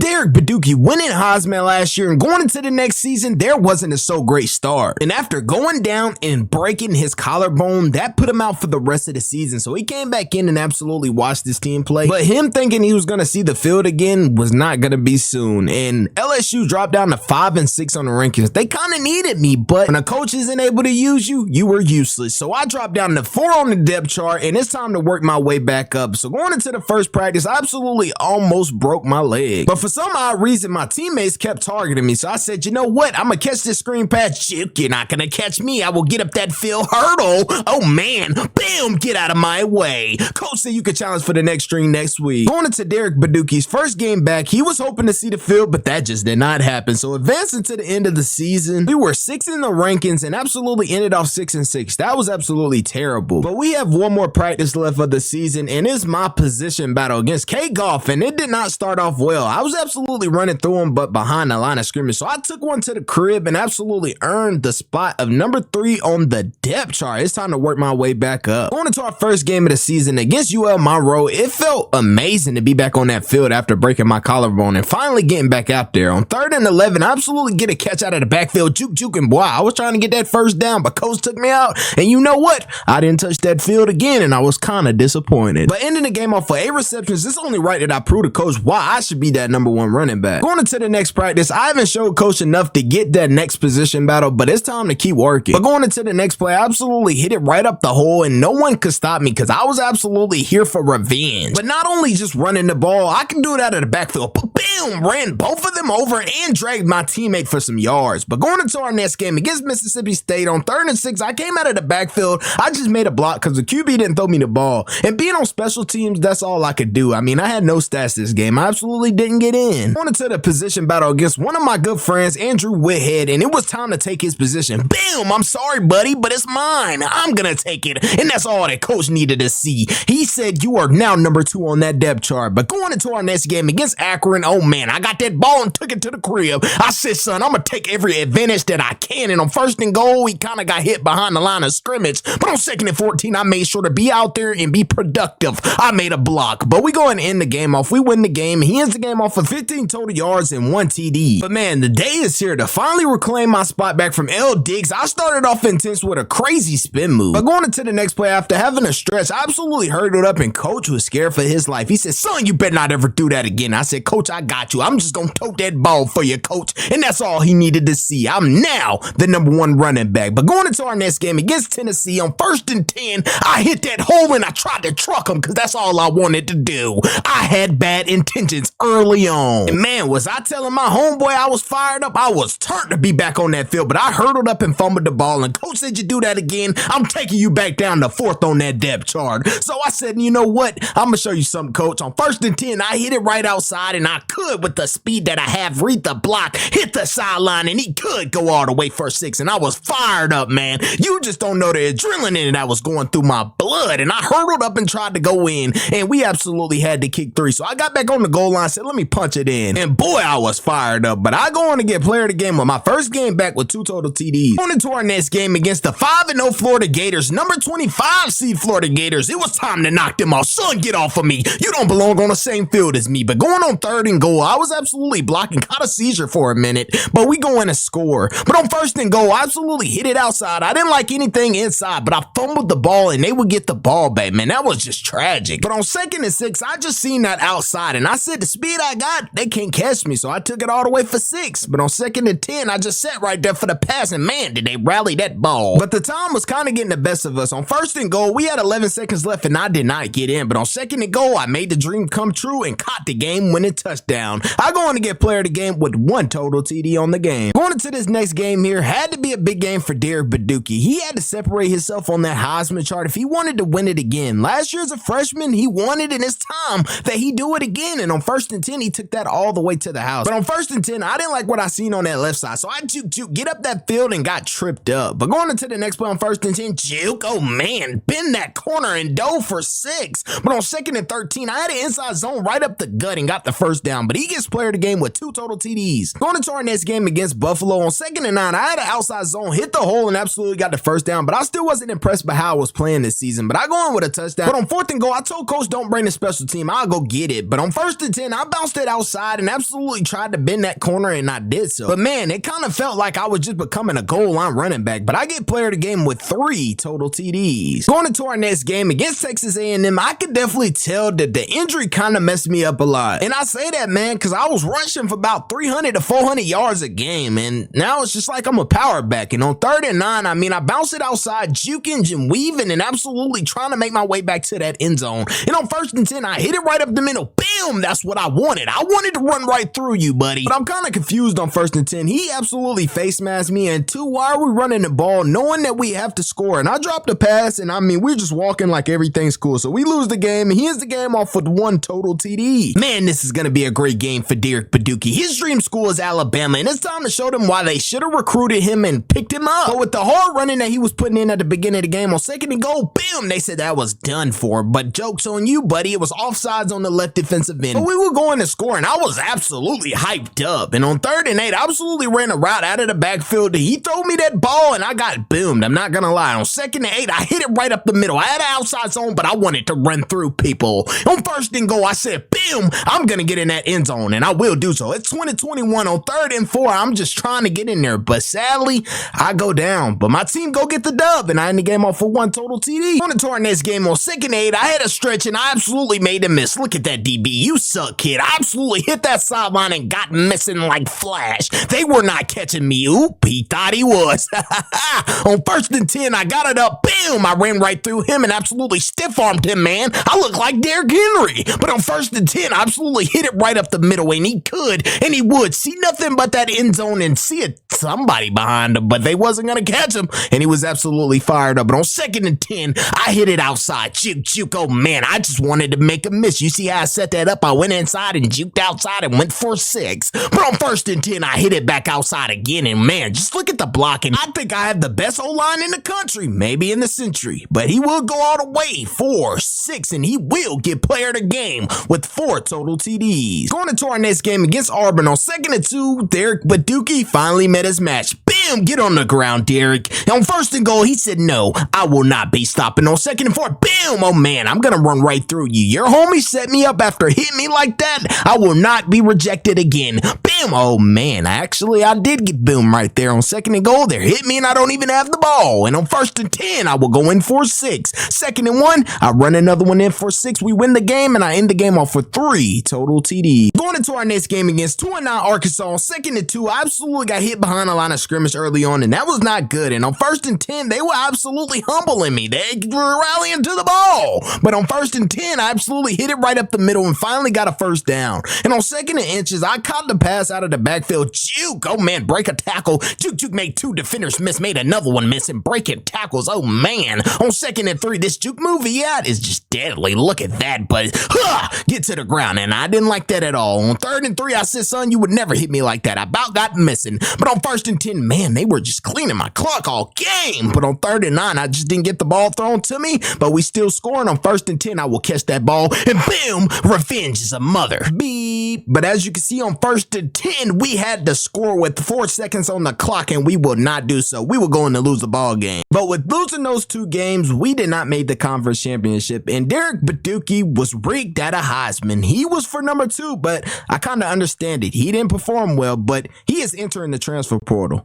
Derek Badookie winning Heisman last year and going into the next season, there wasn't a so great start. And after going down and breaking his collarbone, that put him out for the rest of the season. So he came back in and absolutely watched this team play. But him thinking he was going to see the field again was not going to be soon. And LSU dropped down to 5 and 6 on the rankings. They kind of needed me, but when a coach isn't able to use you, you were useless. So I dropped down to 4 on the depth chart, and it's time to work my way back up. So going into the first practice, I absolutely almost broke my leg. But for some odd reason, my teammates kept targeting me. So I said, you know what? I'm going to catch this screen pass. You're not going to catch me. I will get up that field hurdle. Oh man, bam, get out of my way. Coach said you could challenge for the next string next week. Going into Derek Badookie's first game back, he was hoping to see the field, but that just did not happen. So advancing to the end of the season, we were 6th in the rankings and absolutely ended off 6 and 6. That was absolutely terrible. But we have one more practice left of the season, and it's my position battle against K Golf, and it did not start off well. I was absolutely running through him, but behind the line of scrimmage. So I took one to the crib and absolutely earned the spot of number 3 on the depth chart. It's time to work my way back up. Going into our first game of the season against UL Monroe, it felt amazing to be back on that field after breaking my collarbone and finally getting back out there. On 3rd and 11, I absolutely get a catch out of the backfield, juke, boy, I was trying to get that first down, but coach took me out, and you know what? I didn't touch that field again, and I was kind of disappointed. But ending the game off for 8 receptions, it's only right that I prove to coach why I should be that number 1 running back. Going into the next practice, I haven't showed coach enough to get that next position battle, but it's time to keep working. But going into the next play, I absolutely hit it right up the hole, and no one could stop me because I was absolutely here for revenge. But not only just running the ball, I can do it out of the backfield. Boom, ran both of them over and dragged my teammate for some yards. But going into our next game against Mississippi State on 3rd and 6, I came out of the backfield. I just made a block because the QB didn't throw me the ball. And being on special teams, that's all I could do. I mean, I had no stats this game. I absolutely didn't get in. Going into the position battle against one of my good friends, Andrew Whithead, and it was time to take his position. Bam! I'm sorry, buddy, but it's mine. I'm gonna take it. And that's all that coach needed to see. He said, you are now number 2 on that depth chart. But going into our next game against Akron, oh man, I got that ball and took it to the crib. I said, son, I'm gonna take every advantage that I can. And on 1st and goal, he kind of got hit behind the line of scrimmage. But on 2nd and 14, I made sure to be out there and be productive. I made a block. But we go and end the game off. We win the game. He ends the game off with 15 total yards and 1 TD. But man, the day is here to finally reclaim my spot back from L. Diggs. I started off intense with a crazy spin move. But going into the next play after having a stretch, I absolutely hurdled up and coach was scared for his life. He said, son, you better not ever do that again. I said, coach, I got you. I'm just going to tote that ball for you, coach. And that's all he needed to see. I'm now the number 1 running back. But going into our next game against Tennessee on 1st and 10, I hit that hole and I tried to truck him because that's all I wanted to do. I had bad intentions early on. And man, was I telling my homeboy I was fired up? I was turned to be back on that field, but I hurdled up and fumbled the ball, and coach said, you do that again, I'm taking you back down to 4th on that depth chart. So I said, you know what? I'm going to show you something, coach. On 1st and 10, I hit it right outside, and I could, with the speed that I have, read the block, hit the sideline, and he could go all the way for 6, and I was fired up, man. You just don't know the adrenaline that was going through my blood, and I hurdled up and tried to go in, and we absolutely had to kick 3. So I got back on the goal line, said, let me punch it in, and boy, I was fired up. But I go on to get player of the game with my first game back with 2 total TDs. Going into our next game against the 5-0 Florida Gators, number 25 seed Florida Gators, it was time to knock them off. Son, get off of me. You don't belong on the same field as me. But going on 3rd and goal, I was absolutely blocking, caught a seizure for a minute, but we go in and score. But on 1st and goal, I absolutely hit it outside. I didn't like anything inside, but I fumbled the ball and they would get the ball back. Man, that was just tragic. But on 2nd and 6, I just seen that outside and I said, the speed I got, they can't catch me. So I took it all the way for 6. But on 2nd and 10, I just sat right there for the pass, and man, did they rally that ball. But the time was kind of getting the best of us. On 1st and goal, we had 11 seconds left and I did not get in. But on 2nd and goal, I made the dream come true and caught the game-winning touchdown. I go on to get player of the game with 1 total TD on the game. Going into this next game here, had to be a big game for Derek Badookie. He had to separate himself on that Heisman chart if he wanted to win it again. Last year as a freshman, he won it, and it's time that he do it again. And on 1st and 10, he took that all the way to the house. But on 1st and 10, I didn't like what I seen on that left side, so I get up that field and got tripped up. But going into the next play on 1st and 10, juke, oh man, bend that corner and dove for 6. But on 2nd and 13, I had an inside zone right up the gut and got the first down. But but he gets player of the game with 2 total TDs. Going into our next game against Buffalo on 2nd and 9, I had an outside zone, hit the hole, and absolutely got the first down, but I still wasn't impressed by how I was playing this season. But I go in with a touchdown. But on 4th and goal, I told coach don't bring the special team, I'll go get it. But on 1st and 10, I bounced it outside and absolutely tried to bend that corner, and I did so. But man, it kind of felt like I was just becoming a goal line running back, but I get player of the game with 3 total TDs. Going into our next game against Texas A&M, I could definitely tell that the injury kind of messed me up a lot. And I say that, man, because I was rushing for about 300 to 400 yards a game, and now it's just like I'm a power back. And on 3rd and 9, I mean, I bounced it outside, juking and weaving and absolutely trying to make my way back to that end zone. And on 1st and 10, I hit it right up the middle. Bam! That's what I wanted. I wanted to run right through you, buddy. But I'm kind of confused on 1st and 10. He absolutely face masked me. And 2, why are we running the ball knowing that we have to score? And I dropped the pass, and I mean, we're just walking like everything's cool. So we lose the game, and he ends the game off with 1 total TD. Man, this is going to be a great game for Derek Baduki. His dream school is Alabama, and it's time to show them why they should have recruited him and picked him up. But with the hard running that he was putting in at the beginning of the game on 2nd and goal, bam, they said that was done for. But joke's on you, buddy. It was offsides on the left defensive end. But we were going to score, and I was absolutely hyped up. And on 3rd and 8, I absolutely ran a route out of the backfield. He threw me that ball, and I got boomed. I'm not going to lie. On 2nd and 8, I hit it right up the middle. I had an outside zone, but I wanted to run through people. On 1st and goal, I said, bam, I'm going to get in that end zone, and I will do so. It's 2021 on 3rd and 4. I'm just trying to get in there, but sadly, I go down. But my team go get the dub, and I end the game off for 1 total TD. On to our next game on 2nd and 8, I had a stretch, and I absolutely made a miss. Look at that DB. You suck, kid. I absolutely hit that sideline and got missing like Flash. They were not catching me. Oop, he thought he was. On 1st and 10, I got it up. Boom, I ran right through him and absolutely stiff-armed him, man. I look like Derrick Henry. But on 1st and 10, I absolutely hit it right up the middle, and he could, and he would see nothing but that end zone and see it, somebody behind him, but they wasn't going to catch him, and he was absolutely fired up. But on 2nd and 10, I hit it outside. Juke. Oh, man, I just wanted to make a miss. You see how I set that up? I went inside and juked outside and went for 6. But on 1st and 10, I hit it back outside again, and man, just look at the blocking. I think I have the best O-line in the country, maybe in the century, but he will go all the way 4, 6, and he will get player of the game with 4 total TDs. Going into our next game against Auburn on 2nd and 2, Derek Baduki finally met his match. Bam, get on the ground, Derek. And on 1st and goal, he said, no, I will not be stopping. On 2nd and 4, bam, oh man, I'm going to run right through you. Your homie set me up after hitting me like that. I will not be rejected again. Bam, oh man, actually, I did get boom right there on 2nd and goal. There hit me and I don't even have the ball. And on 1st and 10, I will go in for 6. 2nd and 1, I run another one in for 6. We win the game, and I end the game off with 3 total TDs. Going into our next game against 2-9 Arkansas on 2nd and 2, I absolutely got hit behind the line of scrimmage early on, and that was not good. And on 1st and 10, they were absolutely humbling me. They were rallying to the ball. But on 1st and 10, I absolutely hit it right up the middle and finally got a first down. And on 2nd and inches, I caught the pass out of the backfield. Juke, oh man, break a tackle. Juke made 2 defenders miss, made another one miss, and breaking tackles. Oh man. On 2nd and 3, this juke move he had is just deadly. Look at that, but get to the ground, and I didn't like that at all. On 3rd and 3, I said, son, you would never hit me like that. I about got missing. But on 1st and 10, man, they were just cleaning my clock all game. But on 3rd and 9, I just didn't get the ball thrown to me, but we still scoring. On 1st and 10, I will catch that ball, and boom, revenge is a mother. Beep. But as you can see, on 1st and 10, we had to score with 4 seconds on the clock, and we will not do so. We were going to lose the ball game. But with losing those 2 games, we did not make the conference championship, and Derek Baduki was rigged at a Heisman. He was for number 2, but I kind of understand it. He didn't perform well, but he is entering the transfer portal.